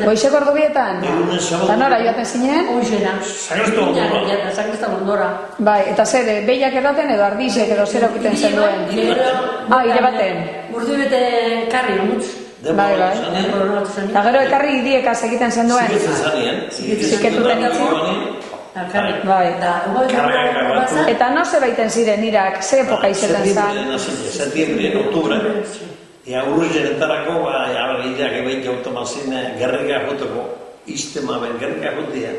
Goizeko ordu bietan? Eta nora joaten zinen? Hoizena. Sakristan ondora. Bai, eta zer, behiak edaten edo ardizek edo zer okiten zen duen? Ire baten? Urdu bete karri, mutz. Bai. Eta gero ekarri idiekaz egiten zen duen? Ziketuten itzi? Bai. Eta no ze baiten ziren irak, ze epoka izeten zen? Setiembre, oktubre. Ia urruzenetarako, irak ebeik automazin gerrika joteko, iztema ben gerrika jotia.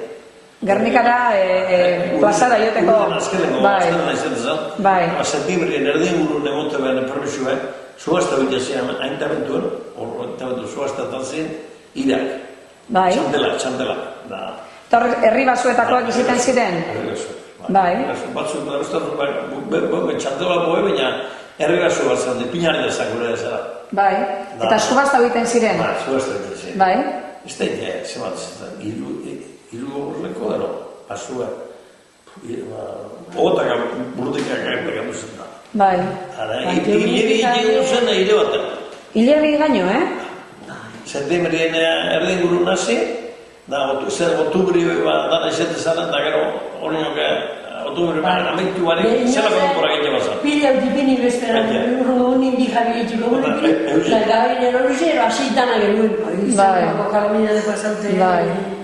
Gernikara plazara joteko. Bai. Setiembre, erdien guru nemote behar permisua, zuazta bitia zian, aintabentuen, zuaztatan zen, irak. Bai. Txantela. Eta herri basuetakoak iziten ziren? Herri basuetakoak. Bai. Batzuk, txantela boe, baina herri basu bat zen, pinarri ezakura ezara. Bai. Eta subasta egiten ziren? Bai, subasta egiten ziren. Bai. Ez da ite, zemat zen, hiru horreko dero, basua. Ogotaka, burutikak egin zen da. Bai. Hileri egin zen hile batean. Hileri gaino, Septembrien erdien guru nazi, da, otubri dana izate zaren, da gero hori noke, otubri amaitu barik, zela konpora egin bazan. Pila utipini besteran, honin di jabi etxiko gure pili, da gabinen hori zero, asitana genuen. Bai. Kalamina de pasante. Bai.